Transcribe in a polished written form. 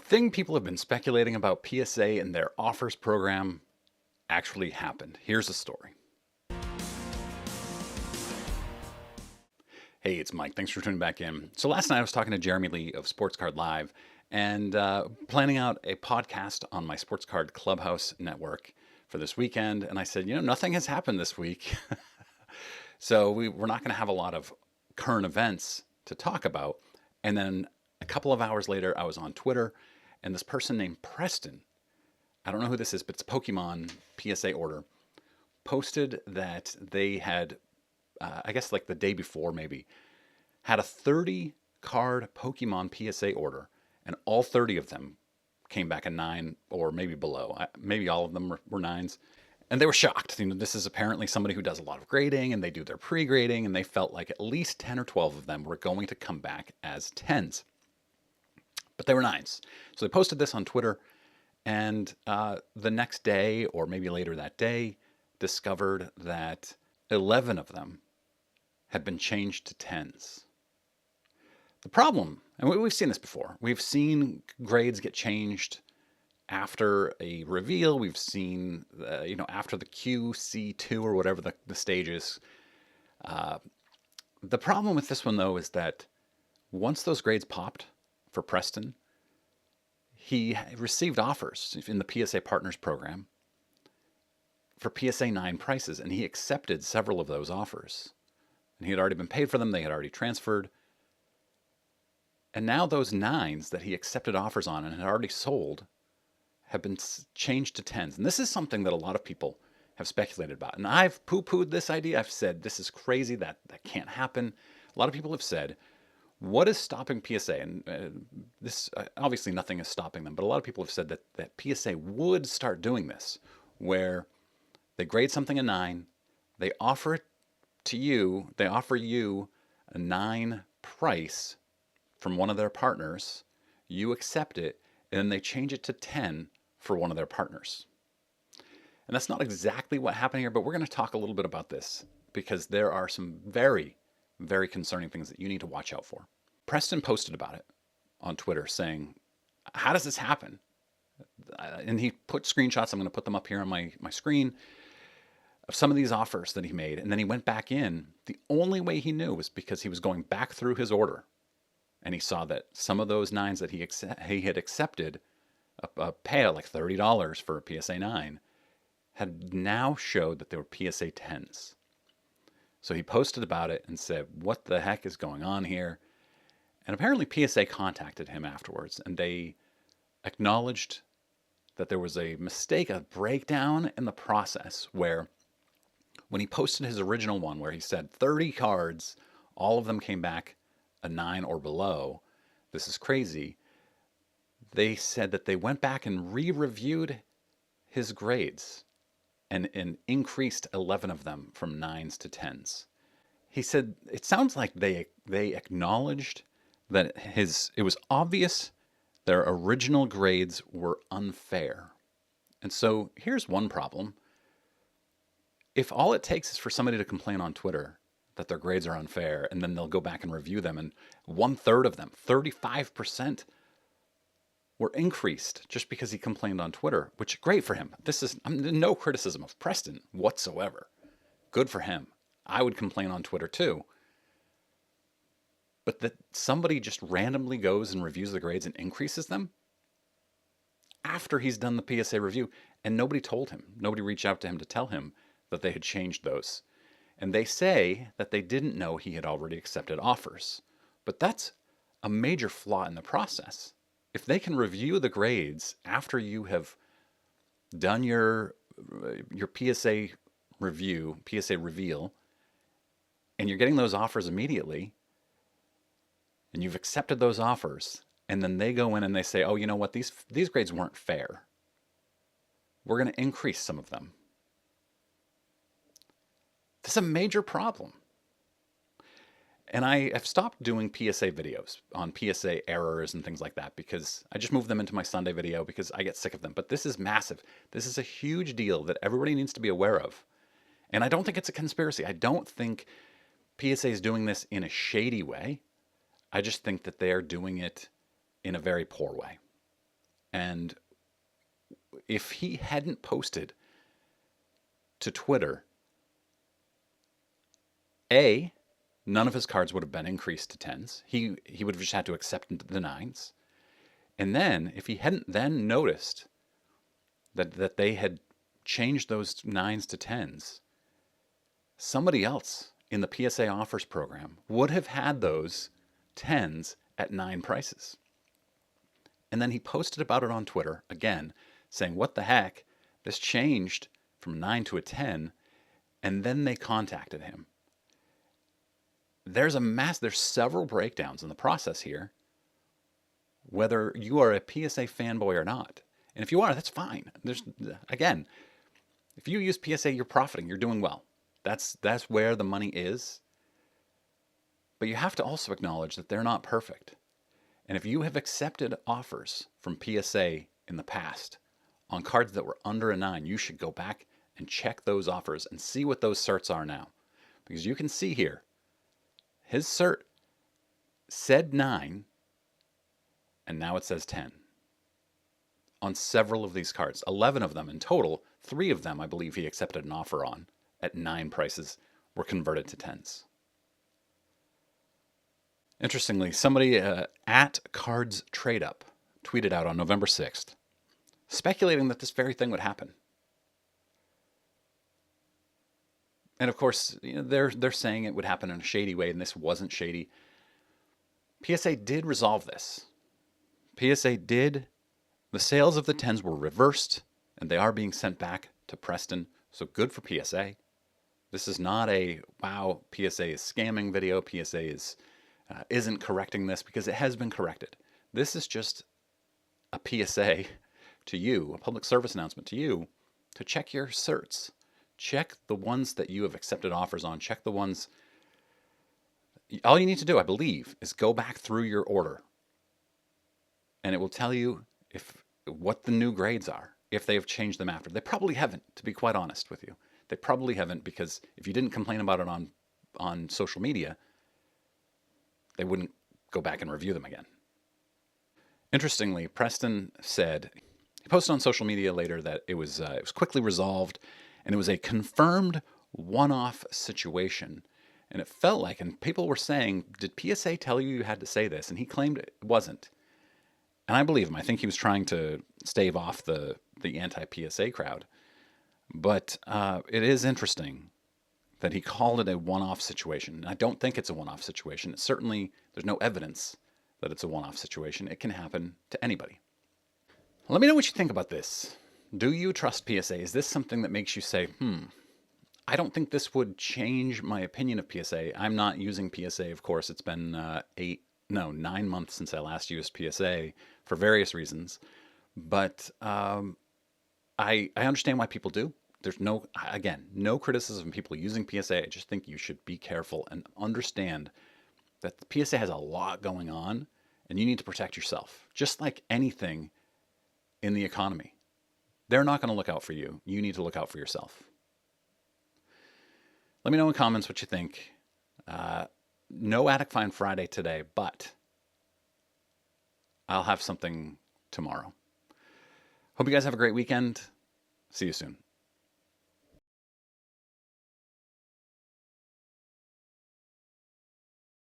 thing people have been speculating about PSA and their offers program actually happened. Here's the story. Hey, it's Mike. Thanks for tuning back in. So last night I was talking to Jeremy Lee of SportsCard Live and planning out a podcast on my SportsCard Clubhouse network for this weekend. And I said, nothing has happened this week. So we're not going to have a lot of current events to talk about. And then a couple of hours later, I was on Twitter, and this person named Preston, I don't know who this is, but it's a Pokemon PSA order, posted that they had, I guess like the day before maybe, had a 30 card Pokemon PSA order, and all 30 of them came back a 9 or maybe below. Maybe all of them were 9s. And they were shocked. This is apparently somebody who does a lot of grading, and they do their pre-grading, and they felt like at least 10 or 12 of them were going to come back as 10s. But they were 9s. So they posted this on Twitter, and the next day, or maybe later that day, discovered that 11 of them had been changed to 10s. The problem, and we've seen this before, we've seen grades get changed after a reveal. We've seen, after the QC2 or whatever the stage is. The problem with this one, though, is that once those grades popped for Preston, he received offers in the PSA Partners program for PSA 9 prices, and he accepted several of those offers. And he had already been paid for them. They had already transferred. And now those 9s that he accepted offers on and had already sold have been changed to 10s. And this is something that a lot of people have speculated about. And I've poo-pooed this idea. I've said, this is crazy. That can't happen. A lot of people have said, what is stopping PSA? And this obviously nothing is stopping them. But a lot of people have said that PSA would start doing this, where they grade something a 9, they offer it to you, they offer you a 9 price from one of their partners, you accept it, and then they change it to 10 for one of their partners. And that's not exactly what happened here, but we're going to talk a little bit about this because there are some very, very concerning things that you need to watch out for. Preston posted about it on Twitter saying, how does this happen? And he put screenshots, I'm going to put them up here on my screen, of some of these offers that he made. And then he went back in. The only way he knew was because he was going back through his order. And he saw that some of those 9s that he had accepted, a pay of like $30 for a PSA 9, had now showed that they were PSA 10s. So he posted about it and said, what the heck is going on here? And apparently PSA contacted him afterwards, and they acknowledged that there was a mistake, a breakdown in the process, where when he posted his original one where he said 30 cards, all of them came back a 9 or below, this is crazy, they said that they went back and re-reviewed his grades and increased 11 of them from 9s to 10s. He said it sounds like they acknowledged that it was obvious their original grades were unfair. And so here's one problem. If all it takes is for somebody to complain on Twitter that their grades are unfair, and then they'll go back and review them, and 1/3 of them, 35%, were increased just because he complained on Twitter, which great for him. This is no criticism of Preston whatsoever. Good for him. I would complain on Twitter too. But that somebody just randomly goes and reviews the grades and increases them after he's done the PSA review, and nobody told him, nobody reached out to him to tell him that they had changed those. And they say that they didn't know he had already accepted offers. But that's a major flaw in the process. If they can review the grades after you have done your PSA review, PSA reveal, and you're getting those offers immediately, and you've accepted those offers, and then they go in and they say, oh, you know what, these grades weren't fair. We're going to increase some of them. This is a major problem. And I have stopped doing PSA videos on PSA errors and things like that because I just moved them into my Sunday video because I get sick of them. But this is massive. This is a huge deal that everybody needs to be aware of. And I don't think it's a conspiracy. I don't think PSA is doing this in a shady way. I just think that they are doing it in a very poor way. And if he hadn't posted to Twitter, A, none of his cards would have been increased to 10s. He would have just had to accept the 9s. And then, if he hadn't then noticed that they had changed those 9s to 10s, somebody else in the PSA offers program would have had those 10s at 9 prices. And then he posted about it on Twitter, again, saying, what the heck? This changed from 9 to a 10. And then they contacted him. There's several breakdowns in the process here, whether you are a PSA fanboy or not. And if you are, that's fine. Again, if you use PSA, you're profiting, you're doing well. That's where the money is. But you have to also acknowledge that they're not perfect. And if you have accepted offers from PSA in the past on cards that were under a 9, you should go back and check those offers and see what those certs are now. Because you can see here, his cert said 9, and now it says 10. On several of these cards, 11 of them in total, 3 of them I believe he accepted an offer on at 9 prices were converted to 10s. Interestingly, somebody at Cards Trade Up tweeted out on November 6th, speculating that this very thing would happen. And of course, they're saying it would happen in a shady way, and this wasn't shady. PSA did resolve this. PSA did. The sales of the 10s were reversed, and they are being sent back to Preston. So good for PSA. This is not a, wow, PSA is scamming video. PSA isn't correcting this, because it has been corrected. This is just a PSA to you, a public service announcement to you, to check your certs. Check the ones that you have accepted offers on. Check the ones. All you need to do, I believe, is go back through your order, and it will tell you what the new grades are, if they have changed them after. They probably haven't, to be quite honest with you. They probably haven't, because if you didn't complain about it on social media, they wouldn't go back and review them again. Interestingly, Preston said, he posted on social media later that it was quickly resolved, and it was a confirmed one-off situation. And it felt like, and people were saying, did PSA tell you had to say this? And he claimed it wasn't. And I believe him. I think he was trying to stave off the anti-PSA crowd. But it is interesting that he called it a one-off situation. I don't think it's a one-off situation. Certainly, there's no evidence that it's a one-off situation. It can happen to anybody. Let me know what you think about this. Do you trust PSA? Is this something that makes you say, I don't think this would change my opinion of PSA. I'm not using PSA, of course. It's been 9 months since I last used PSA for various reasons. But I understand why people do. There's no criticism of people using PSA. I just think you should be careful and understand that the PSA has a lot going on, and you need to protect yourself. Just like anything in the economy. They're not going to look out for you. You need to look out for yourself. Let me know in the comments what you think. No Attic Find Friday today, but I'll have something tomorrow. Hope you guys have a great weekend. See you soon.